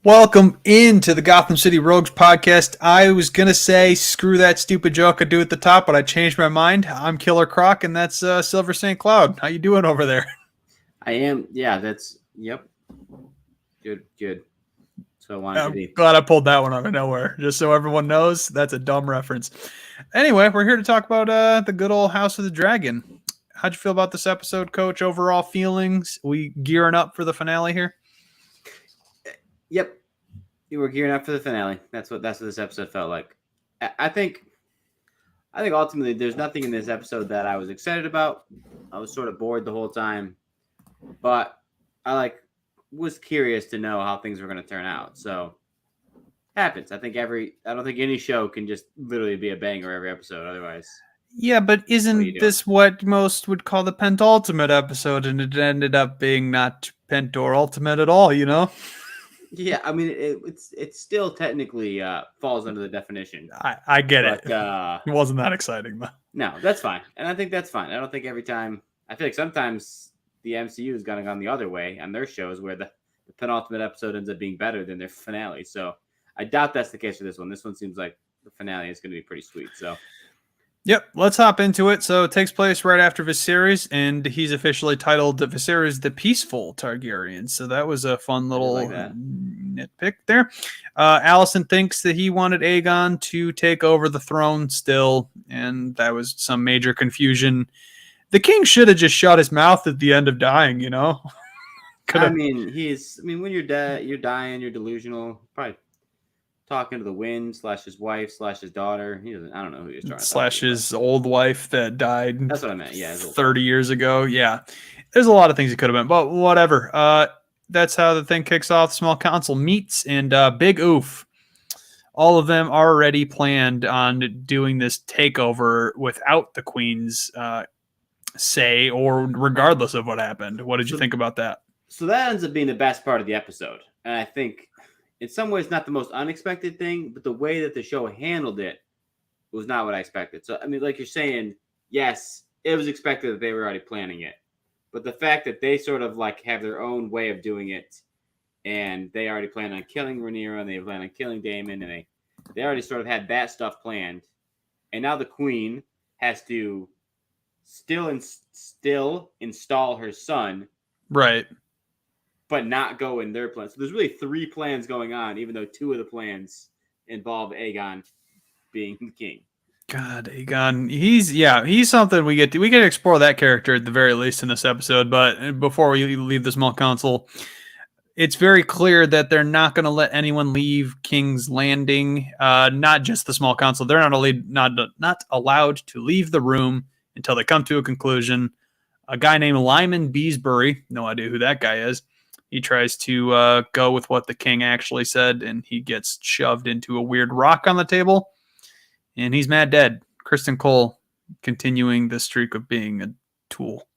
Welcome into the Gotham City Rogues podcast. I was going to say, screw that stupid joke I do at the top, but I changed my mind. I'm Killer Croc, and that's Silver St. Cloud. How you doing over there? I am. Yeah, yep. Good. That's what I wanted to I'm be. glad I pulled that one out of nowhere, just so everyone knows that's a dumb reference. Anyway, we're here to talk about the good old House of the Dragon. How'd you feel about this episode, Coach? Overall feelings? We gearing up for the finale here? Yep. You were gearing up for the finale. That's what this episode felt like. I think ultimately there's nothing in this episode that I was excited about. I was sort of bored the whole time, but I was curious to know how things were going to turn out. So happens. I don't think any show can just literally be a banger every episode. Otherwise, Yeah, but isn't this what most would call the pentultimate episode, and it ended up being not pent or ultimate at all, you know? Yeah, I mean it's still technically falls under the definition. I get But it. It wasn't that exciting, though. no, that's fine, and I think that's fine. I don't think every time. I feel like sometimes the MCU has gone the other way on their shows, where the penultimate episode ends up being better than their finale. So I doubt that's the case for this one. This one seems like the finale is going to be pretty sweet. So Yep, let's hop into it. So it takes place right after Viserys, and he's officially titled Viserys the Peaceful Targaryen. So that was a fun little nitpick there. Allison thinks that he wanted Aegon to take over the throne still, and that was some major confusion. The king should have just shut his mouth at the end of dying, you know? I mean, when you're dead, you're dying, you're delusional. Probably talking to the wind / his wife / his daughter. I don't know who he's trying to / his old wife that died. That's what I meant. Yeah, 30 years ago. Yeah, there's a lot of things it could have been, but whatever. That's how the thing kicks off. Small council meets, and big oof. All of them already planned on doing this takeover without the queen's say, or regardless of what happened. What did you think about that? So that ends up being the best part of the episode, and I think in some ways not the most unexpected thing, but the way that the show handled it was not what I expected. So I mean, like you're saying, yes, it was expected that they were already planning it, but the fact that they sort of like have their own way of doing it, and they already planned on killing Rhaenyra, and they planned on killing Daemon, and they already sort of had that stuff planned, and now the queen has to still install her son, right? But not go in their plan. So there's really 3 plans going on, even though 2 of the plans involve Aegon being the king. God, Aegon, he's something we can explore that character at the very least in this episode. But before we leave the small council, it's very clear that they're not going to let anyone leave King's Landing. Not just the small council; they're not allowed to leave the room until they come to a conclusion. A guy named Lyman Beesbury, no idea who that guy is. He tries to go with what the king actually said, and he gets shoved into a weird rock on the table, and he's mad dead. Kristen Cole continuing the streak of being a tool.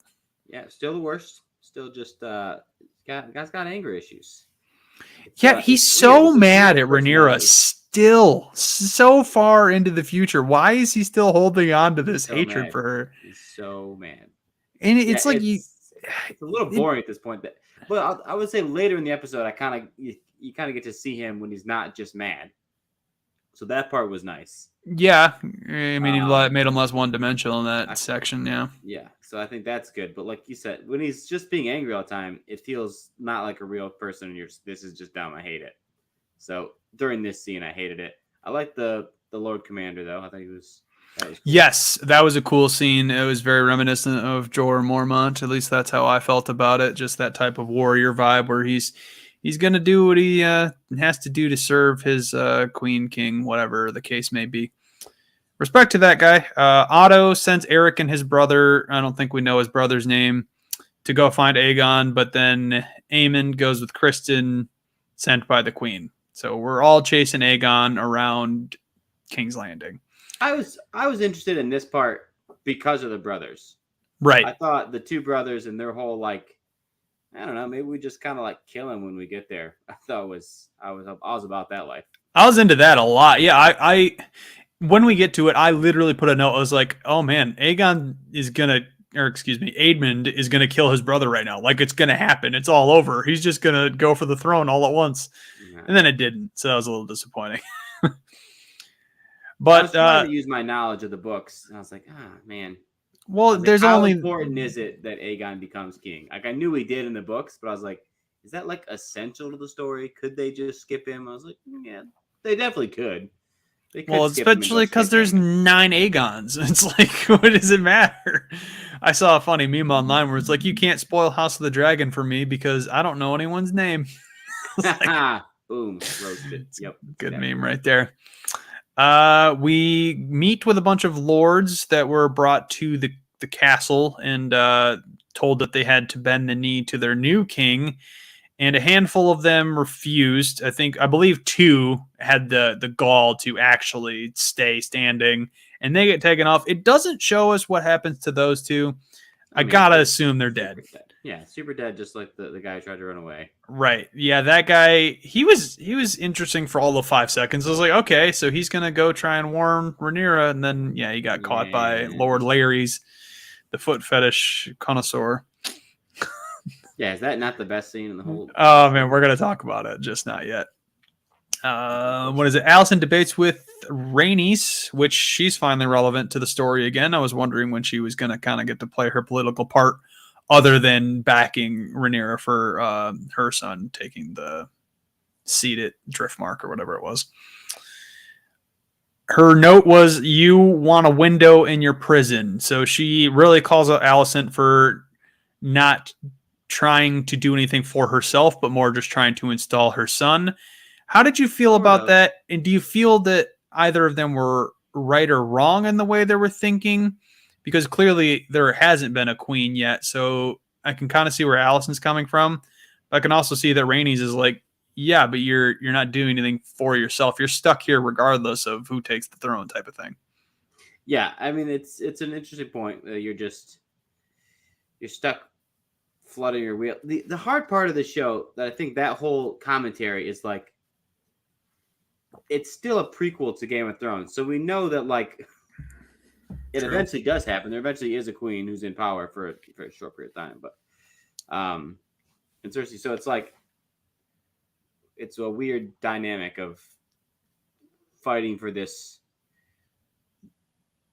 Yeah, still the worst. Still just guy's got anger issues. He's so mad at Rhaenyra still, so far into the future. Why is he still holding on to this hatred for her? He's so mad. And it's it's a little boring at this point. But I would say later in the episode, you kind of get to see him when he's not just mad. So that part was nice. Yeah, I mean, he made him less one-dimensional in that section. Yeah. Yeah, so I think that's good. But like you said, when he's just being angry all the time, it feels not like a real person. And this is just dumb. I hate it. So during this scene, I hated it. I like the Lord Commander though. I think that was cool. Yes, that was a cool scene. It was very reminiscent of Jorah Mormont. At least that's how I felt about it. Just that type of warrior vibe where he's going to do what he has to do to serve his queen, king, whatever the case may be. Respect to that guy. Otto sends Eric and his brother, I don't think we know his brother's name, to go find Aegon, but then Aemon goes with Kristen, sent by the queen. So we're all chasing Aegon around King's Landing. I was interested in this part because of the brothers. Right. I thought the 2 brothers and their whole I don't know, maybe we just kind of kill him when we get there. I was about that life. I was into that a lot. Yeah, I when we get to it, I literally put a note. I was like, oh man, Aemond is gonna kill his brother right now. Like it's gonna happen. It's all over. He's just gonna go for the throne all at once. and then it didn't. So that was a little disappointing. I was But trying to use my knowledge of the books, and I was like, man. well, there's how only important is it that Aegon becomes king? Like, I knew he did in the books, but I was like, is that like essential to the story? Could they just skip him? I was like, yeah, they definitely could. They could well, skip him and go especially because straight to there's Aegon. 9 Aegons. It's like, what does it matter? I saw a funny meme online where it's like, you can't spoil House of the Dragon for me because I don't know anyone's name. It's like, Boom, roasted. Yep, good exactly. meme right there. We meet with a bunch of lords that were brought to the castle and told that they had to bend the knee to their new king, and a handful of them refused. I believe 2 had the gall to actually stay standing, and they get taken off. It doesn't show us what happens to those 2. I mean, gotta they're assume they're dead. dead. Yeah, super dead, just like the guy who tried to run away. Right. Yeah, that guy, he was interesting for all of 5 seconds. I was like, okay, so he's gonna go try and warn Rhaenyra, and then he got caught by Lord Larry's, the foot fetish connoisseur. Yeah, is that not the best scene in the whole? Oh man, we're gonna talk about it, just not yet. What is it? Allison debates with Rhaenys, which she's finally relevant to the story again. I was wondering when she was gonna kind of get to play her political part, other than backing Rhaenyra for her son taking the seat at Driftmark or whatever it was. Her note was, you want a window in your prison. So she really calls out Allison for not trying to do anything for herself, but more just trying to install her son. How did you feel about that? And do you feel that either of them were right or wrong in the way they were thinking? Because clearly there hasn't been a queen yet. So I can kind of see where Allison's coming from. But I can also see that Rhaenys is like, yeah, but you're not doing anything for yourself. You're stuck here regardless of who takes the throne, type of thing. Yeah, I mean it's an interesting point. You're stuck flooding your wheel. The hard part of the show, that I think that whole commentary is like, it's still a prequel to Game of Thrones, so we know that like it eventually does happen. There eventually is a queen who's in power for a short period of time, but and Cersei. So it's like, it's a weird dynamic of fighting for this,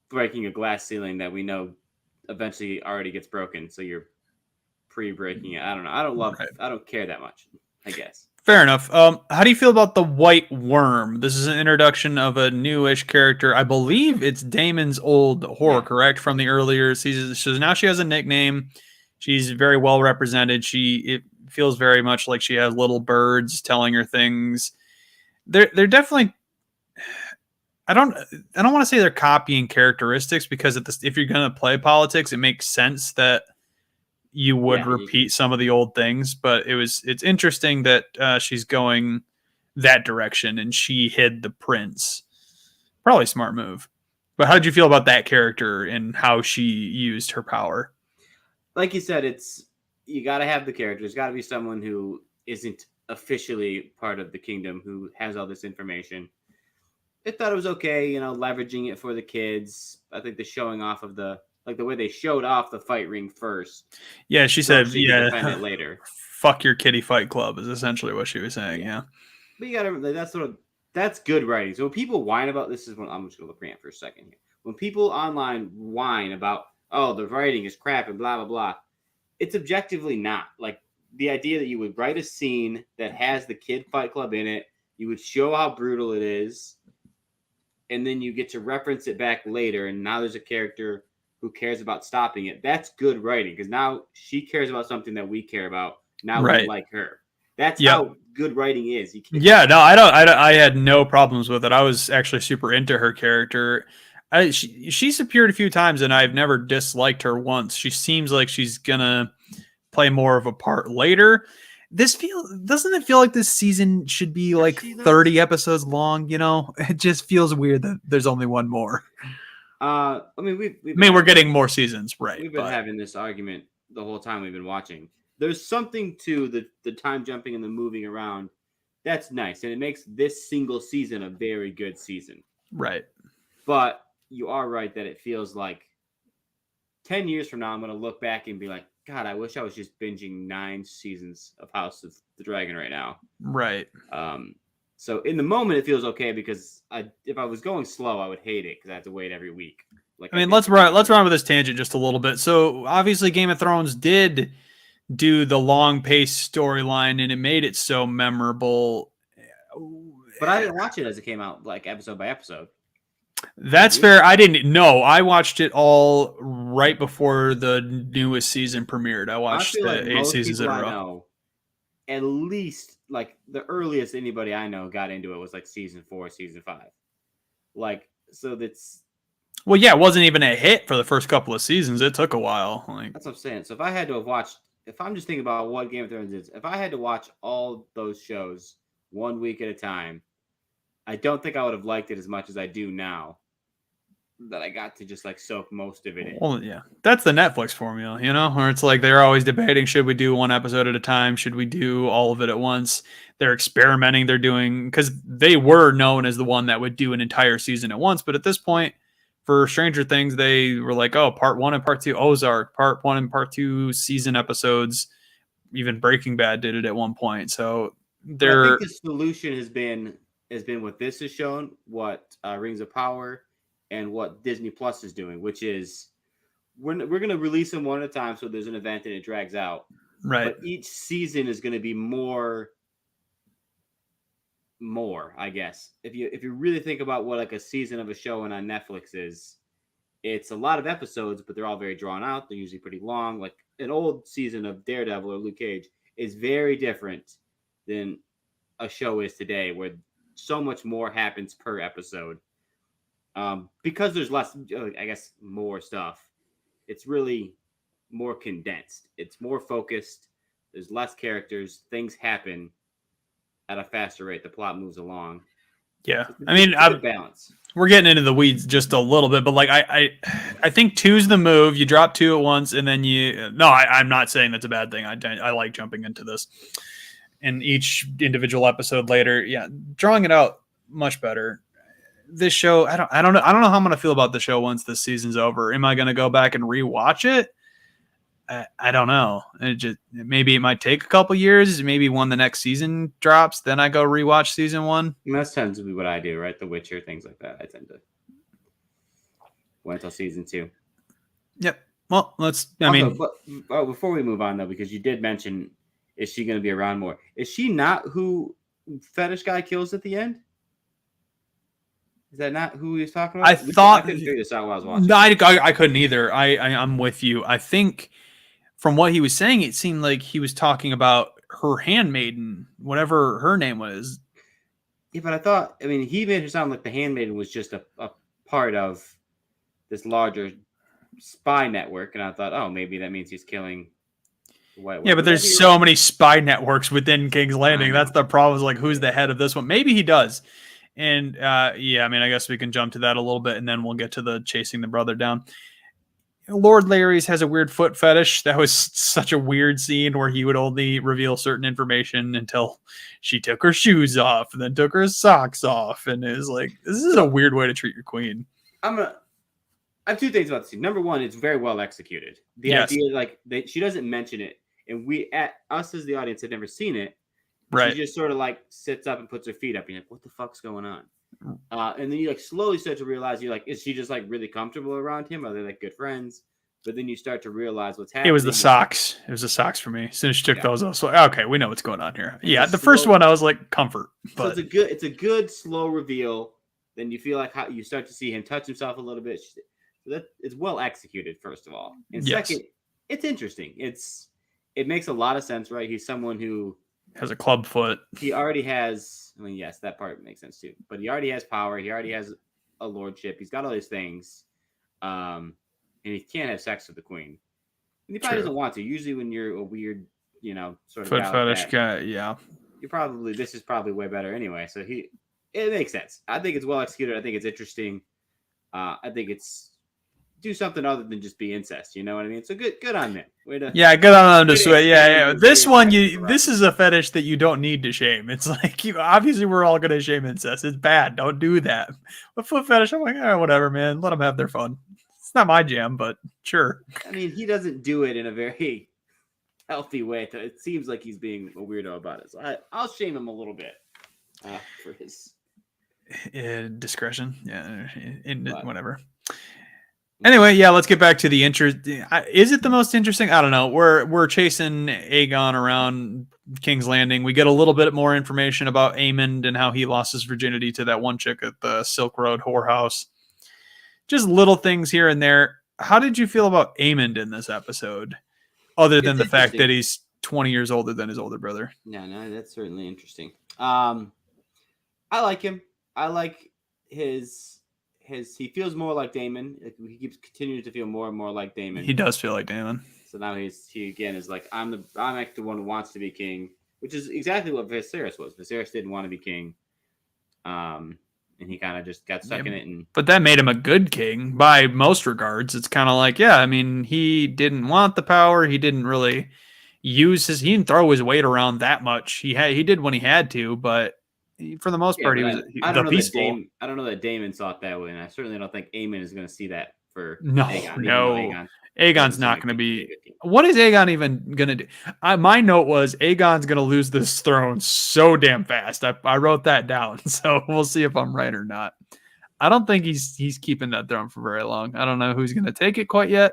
breaking a glass ceiling that we know eventually already gets broken. So you're pre-breaking it. I don't know. I don't care that much, I guess. Fair enough. How do you feel about the White Worm? This is an introduction of a newish character. I believe it's Damon's old whore, correct? From the earlier seasons. So now she has a nickname. She's very well represented. It feels very much like she has little birds telling her things. They're definitely. I don't want to say they're copying characteristics, because if you're going to play politics, it makes sense that you would repeat some of the old things. But it's interesting that she's going that direction, and she hid the prince. Probably a smart move. But how did you feel about that character and how she used her power? Like you said, you got to have the character. There's got to be someone who isn't officially part of the kingdom who has all this information. I thought it was okay, leveraging it for the kids. I think the showing off of the way they showed off the fight ring first. Yeah, she said, defend it later. Fuck your kitty fight club is essentially what she was saying. Yeah. But you gotta, that's good writing. So when people whine about this, is when I'm just gonna rant for a second here. When people online whine about, oh, the writing is crap and blah blah blah, it's objectively not. Like, the idea that you would write a scene that has the kid fight club in it, you would show how brutal it is, and then you get to reference it back later, and now there's a character who cares about stopping it. That's good writing, because now she cares about something that we care about. Now we like her. That's how good writing is. I had no problems with it. I was actually super into her character. She's appeared a few times, and I've never disliked her once. She seems like she's gonna play more of a part later. Doesn't it feel like this season should be like 30 episodes long? It just feels weird that there's only one more. We're getting more seasons, right? We've been having this argument the whole time we've been watching. There's something to the time jumping and the moving around that's nice, and it makes this single season a very good season. Right. But you are right that it feels like 10 years from now, I'm going to look back and be like, God, I wish I was just binging 9 seasons of House of the Dragon right now. Right. So in the moment it feels okay because if I was going slow, I would hate it because I have to wait every week. Like I mean, did let's for Game of run Thrones. with this tangent just a little bit. So obviously, Game of Thrones did do the long paced storyline, and it made it so memorable. But I didn't watch it as it came out, like episode by episode. That's fair. I didn't know. I watched it all right before the newest season premiered. I I watched feel like the 8 most seasons in people a I row. know, at least like the earliest anybody I know got into it was like season 4, season 5. Like, so that's Well, yeah, it wasn't even a hit for the first couple of seasons. It took a while. Like, that's what I'm saying. So if I had to have watched, if I'm just thinking about what Game of Thrones is, if I had to watch all those shows 1 week at a time, I don't think I would have liked it as much as I do now. That I got to just like soak most of it in. well, yeah, that's the Netflix formula, where it's like they're always debating: should we do one episode at a time? Should we do all of it at once? They're experimenting. They're doing because they were known as the one that would do an entire season at once, but at this point, for Stranger Things, they were like, oh, part 1 and part 2, Ozark, part 1 and part 2 season episodes. Even Breaking Bad did it at one point. So But I they're think the solution has been what this has shown, what Rings of Power, and what Disney Plus is doing, which is we're going to release them one at a time, so there's an event and it drags out. right. But each season is going to be more, I guess. If you really think about what like a season of a show on Netflix is, it's a lot of episodes, but they're all very drawn out. They're usually pretty long. Like an old season of Daredevil or Luke Cage is very different than a show is today, where so much more happens per episode. Because there's less, I guess, more stuff. It's really more condensed. It's more focused. There's less characters. Things happen at a faster rate. The plot moves along. Yeah, It's I mean, a good balance. we're getting into the weeds just a little bit, but like I think 2's the move. You drop 2 at once, and then I'm not saying that's a bad thing. I like jumping into this, and each individual episode later, yeah, drawing it out much better. This show, I don't know how I'm gonna feel about the show once this season's over. Am I gonna go back and rewatch it? I don't know. Maybe it might take a couple years. Maybe when the next season drops, then I go rewatch season 1. And that tends to be what I do, right? The Witcher, things like that. I tend to wait until season 2. Yep. Well, but before we move on though, because you did mention, is she going to be around more? Is she not who Fetish Guy kills at the end? Is that not who he was talking about? I couldn't figure this out while I was watching. No, I couldn't either. I'm with you. I think from what he was saying, it seemed like he was talking about her handmaiden, whatever her name was. Yeah, but he made it sound like the handmaiden was just a part of this larger spy network, and I thought, oh, maybe that means he's killing the White Witch. Yeah, but there's so many spy networks within King's Landing. That's the problem. Is like, who's the head of this one? Maybe he does. And yeah, I mean, I guess we can jump to that a little bit, and then we'll get to the chasing the brother down. Lord Larry's has a weird foot fetish. That was such a weird scene where he would only reveal certain information until she took her shoes off and then took her socks off. And it was like, this is a weird way to treat your queen. I have 2 things about the scene. Number one, it's very well executed. The idea, like, she doesn't mention it, and us as the audience had never seen it. Right. She just sort of like sits up and puts her feet up. And you're like, what the fuck's going on? And then you like slowly start to realize, you're like, is she just like really comfortable around him? Are they like good friends? But then you start to realize what's happening. It was the socks. It was the socks for me. As soon as she took those, I was like, okay, we know what's going on here. Yeah, the first one, I was like, comfort. But so it's a good slow reveal. Then you feel like how you start to see him touch himself a little bit. So that it's well executed, first of all. And second, it's interesting. It makes a lot of sense, right? He's someone who has a club foot. He already has, I mean, yes, that part makes sense too. But he already has power. He already has a lordship. He's got all these things. And he can't have sex with the queen. And he probably doesn't want to. Usually when you're a weird, sort of foot fetish guy, yeah. This is probably way better anyway. So it makes sense. I think it's well executed. I think it's interesting. I think it's do something other than just be incest. You know what I mean? So good on them. Good on them to sweat. Yeah. This one, this is a fetish that you don't need to shame. It's like, obviously we're all going to shame incest. It's bad. Don't do that. But foot fetish, I'm like, whatever, man. Let them have their fun. It's not my jam, but sure. I mean, he doesn't do it in a very healthy way. It seems like he's being a weirdo about it. So I'll shame him a little bit for his discretion. Yeah, whatever. Mm-hmm. Anyway, yeah, let's get back to the interest. Is it the most interesting? I don't know. We're chasing Aegon around King's Landing. We get a little bit more information about Aemond and how he lost his virginity to that one chick at the Silk Road whorehouse. Just little things here and there. How did you feel about Aemond in this episode? Other than the fact that he's 20 years older than his older brother. No, that's certainly interesting. I like him. I like his he feels more like Daemon. He keeps continuing to feel more and more like Daemon. He does feel like Daemon. So now he again is like, I'm actually the one who wants to be king, which is exactly what Viserys was. Viserys didn't want to be king. And he kind of just got stuck in it. But that made him a good king by most regards. It's kind of like, yeah, I mean, he didn't want the power. He didn't really he didn't throw his weight around that much. He did when he had to, but for the most part, he was peaceful. I don't know that Daemon saw it that way, and I certainly don't think Aemon is going to see that for Aegon. No. Aegon's not going to be. What is Aegon even going to do? My note was Aegon's going to lose this throne so damn fast. I wrote that down, so we'll see if I'm right or not. I don't think he's keeping that throne for very long. I don't know who's going to take it quite yet,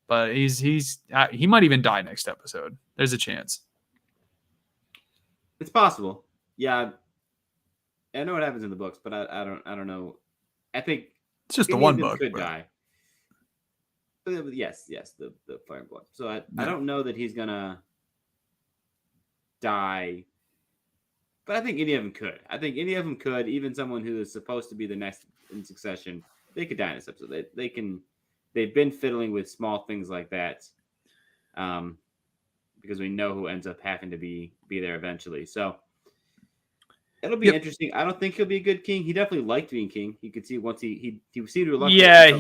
but he might even die next episode. There's a chance. It's possible. Yeah. I know what happens in the books, but I don't know. I think it's just the one book. Could die. But yes, the Fire and Blood. So I don't know that he's gonna die, but I think any of them could. I think any of them could. Even someone who is supposed to be the next in succession, they could die in this episode. They can. They've been fiddling with small things like that, because we know who ends up having to be there eventually. So. It'll be interesting. I don't think he'll be a good king. He definitely liked being king. You could see once he seemed to love. Yeah,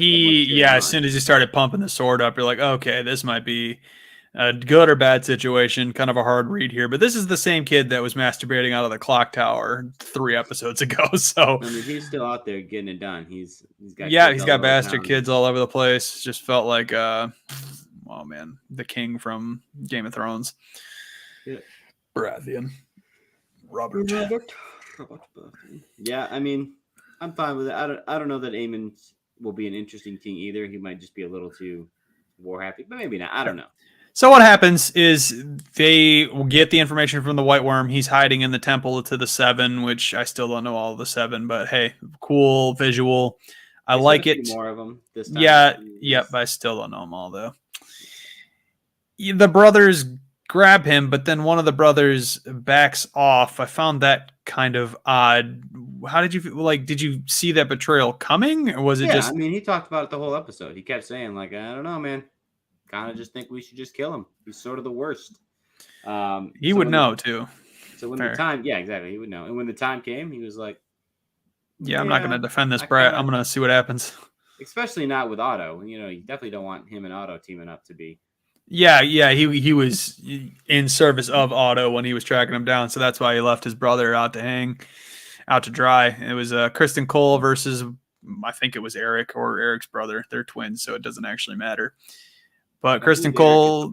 as soon as he started pumping the sword up, you're like, okay, this might be a good or bad situation. Kind of a hard read here, but this is the same kid that was masturbating out of the clock tower 3 episodes ago. So I mean, he's still out there getting it done. He's got bastard kids all over the place. Just felt like oh man, the king from Game of Thrones. Yeah, Baratheon. Robert. Yeah, I mean, I'm fine with it. I don't know that Aemon will be an interesting king either. He might just be a little too war happy, but maybe not. I don't know. So what happens is they get the information from the White Worm. He's hiding in the temple to the Seven, which I still don't know all of the Seven, but hey, cool visual. I like it. More of them this time. Yeah, but I still don't know them all though. The brothers grab him, but then one of the brothers backs off. I found that kind of odd. How did you feel? Like, did you see that betrayal coming, or was it just? I mean, he talked about it the whole episode. He kept saying, like, I don't know, man. Kind of just think we should just kill him. He's sort of the worst. He would know too. So when the time, exactly, he would know. And when the time came, he was like, "Yeah, I'm not going to defend this brat. I'm going to see what happens." Especially not with Otto. You know, you definitely don't want him and Otto teaming up to be. Yeah, he was in service of Otto when he was tracking him down, so that's why he left his brother out to dry. It was Kristen Cole versus, I think it was Eric or Eric's brother. They're twins, so it doesn't actually matter. But Kristen Cole,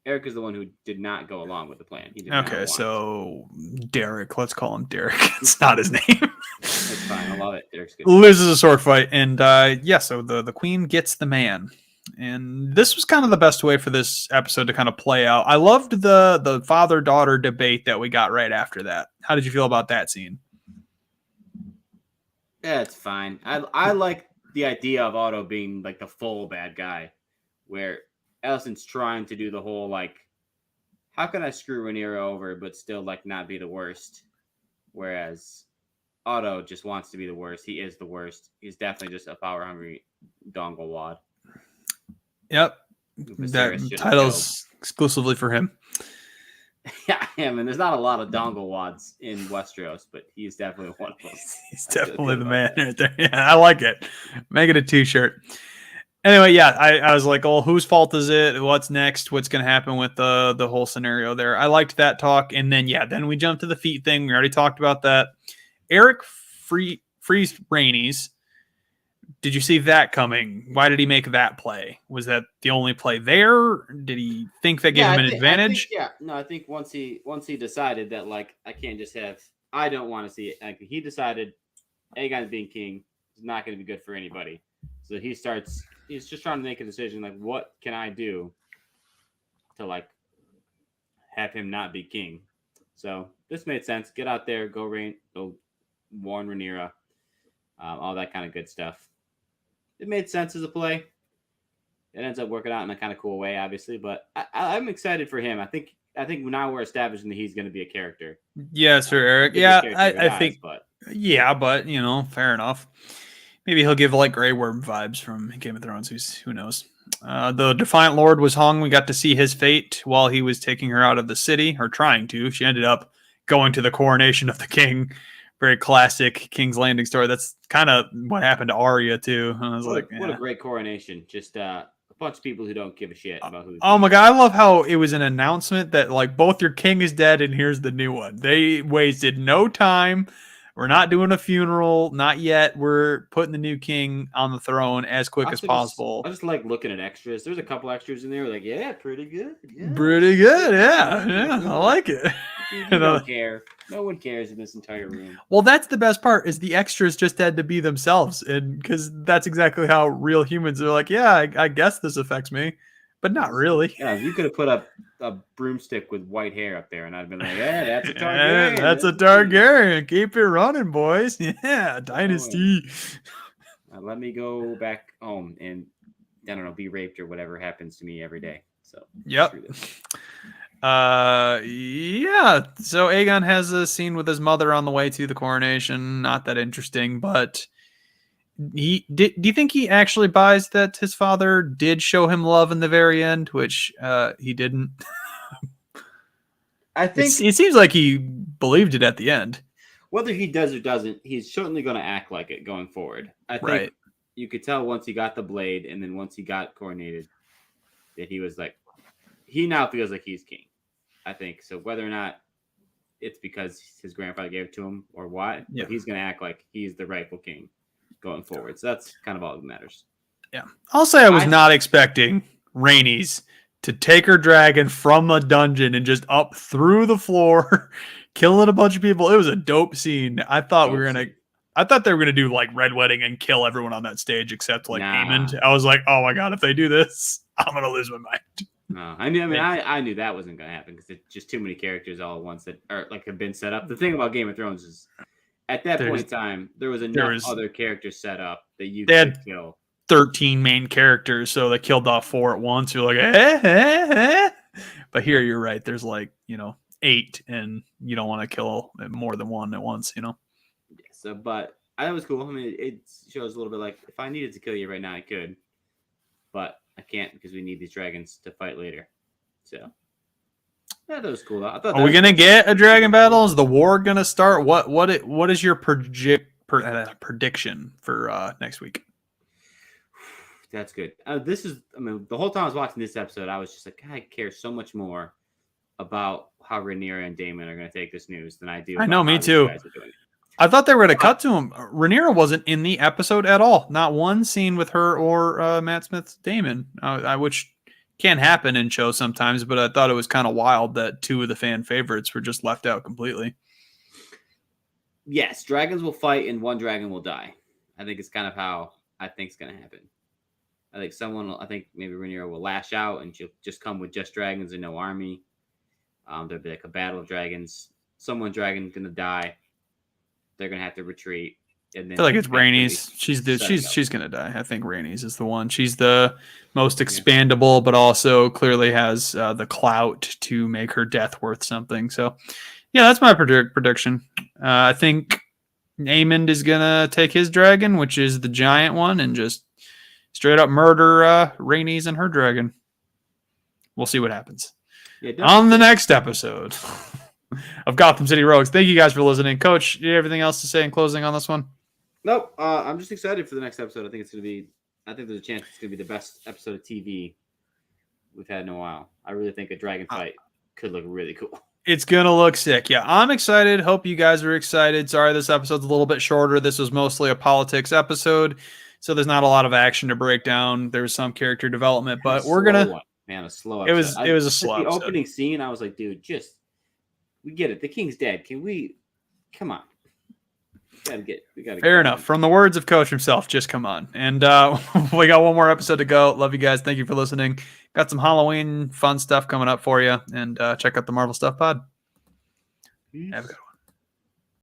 Eric is the one who did not go along with the plan. He did okay, so Derek, let's call him Derek. It's not his name. That's fine. I love it. Derek's good. Loses a sword fight, and so the queen gets the man. And this was kind of the best way for this episode to kind of play out. I loved the father-daughter debate that we got right after that. How did you feel about that scene? Yeah, it's fine. I like the idea of Otto being like the full bad guy, where Alicent's trying to do the whole like, how can I screw Rhaenyra over but still like not be the worst? Whereas Otto just wants to be the worst. He is the worst. He's definitely just a power-hungry dongle wad. Yep, that title's exclusively for him. Yeah, I mean, there's not a lot of dongle wads in Westeros, but he's definitely one of them. He's definitely the man right there. Yeah, I like it. Make it a t-shirt. Anyway, yeah, I was like, oh, whose fault is it? What's next? What's going to happen with the whole scenario there? I liked that talk. And then we jumped to the feet thing. We already talked about that. Eric frees Rainey's Did you see that coming? Why did he make that play? Was that the only play there? Did he think that gave him an advantage? No, I think once he decided that like I can't just have I don't want to see it. Like, he decided Aegon being king is not going to be good for anybody. So he's just trying to make a decision like what can I do to like have him not be king. So this made sense. Get out there, go warn Rhaenyra, all that kind of good stuff. It made sense as a play. It ends up working out in a kind of cool way, obviously, but I'm excited for him. I think now we're establishing that he's going to be a character. Yes, sir, Eric. Yeah, I think. But fair enough. Maybe he'll give like Grey Worm vibes from Game of Thrones. Who knows? The Defiant Lord was hung. We got to see his fate while he was taking her out of the city, or trying to. She ended up going to the coronation of the king. Very classic King's Landing story. That's kind of what happened to Arya too. I was what a great coronation. Just a bunch of people who don't give a shit about who. Oh my god, I love how it was an announcement that like both your king is dead and here's the new one. They wasted no time. We're not doing a funeral, not yet. We're putting the new king on the throne as quick as possible. I just like looking at extras. There's a couple extras in there. Like, yeah, pretty good. Yeah. Pretty good, yeah. I like it. You don't care. No one cares in this entire room. Well, that's the best part is the extras just had to be themselves. And because that's exactly how real humans are like, yeah, I guess this affects me, but not really. Yeah, you could have put up a broomstick with white hair up there and I'd been like, yeah, that's a Targaryen. That's a Targaryen. Keep it running, boys. Yeah, dynasty. Let me go back home and, I don't know, be raped or whatever happens to me every day. So, yep. Yeah. So Aegon has a scene with his mother on the way to the coronation. Not that interesting, but do you think he actually buys that his father did show him love in the very end, which he didn't? I think it seems like he believed it at the end. Whether he does or doesn't, he's certainly going to act like it going forward. I think you could tell once he got the blade and then once he got coronated that he was like, he now feels like he's king. I think so. Whether or not it's because his grandfather gave it to him or what, but he's going to act like he's the rightful king going forward. So that's kind of all that matters. Yeah. I'll say I was not expecting Rhaenys to take her dragon from a dungeon and just up through the floor, killing a bunch of people. It was a dope scene. I thought they were going to do like Red Wedding and kill everyone on that stage except like Aemond. I was like, oh my God, if they do this, I'm going to lose my mind. No, I knew that wasn't going to happen because it's just too many characters all at once that are like have been set up. The thing about Game of Thrones is at that point in time, there was enough other characters set up that you could kill. 13 main characters, so they killed off 4 at once. You're like, But here you're right. There's like, 8, and you don't want to kill more than one at once, Yeah, so, but that was cool. I mean, it shows a little bit like if I needed to kill you right now, I could, but I can't because we need these dragons to fight later. So yeah, that was cool. Are we gonna get a dragon battle? Is the war gonna start? What is your prediction for next week? That's good. The whole time I was watching this episode, I was just like, I care so much more about how Rhaenyra and Daemon are going to take this news than I do. I know, me too. I thought they were going to cut to him. Rhaenyra wasn't in the episode at all. Not one scene with her or Matt Smith's Daemon, which can happen in shows sometimes, but I thought it was kind of wild that 2 of the fan favorites were just left out completely. Yes, dragons will fight and 1 dragon will die. I think it's kind of how I think it's going to happen. I think maybe Rhaenyra will lash out and she'll just come with just dragons and no army. There'll be like a battle of dragons. Someone dragon's going to die. They're going to have to retreat. And then I feel like it's Rhaenys. She's going to die. I think Rhaenys is the one. She's the most expandable, but also clearly has the clout to make her death worth something. So, yeah, that's my prediction. I think Aemond is going to take his dragon, which is the giant one, and just straight up murder Rhaenys and her dragon. We'll see what happens. On the next episode of Gotham City Rogues. Thank you guys for listening. Coach, do you have anything else to say in closing on this one? Nope. I'm just excited for the next episode. I think there's a chance it's going to be the best episode of TV we've had in a while. I really think a dragon fight could look really cool. It's going to look sick. Yeah, I'm excited. Hope you guys are excited. Sorry, this episode's a little bit shorter. This was mostly a politics episode. so there's not a lot of action to break down. There's some character development, but A we're gonna. one, man, a slow It episode. was a slow the episode. opening scene. I was like, dude, we get it. The king's dead. Can we? Come on. We gotta. Fair enough. From the words of Coach himself, just come on. And we got one more episode to go. Love you guys. Thank you for listening. Got some Halloween fun stuff coming up for you. And check out the Marvel Stuff Pod. Have a good one.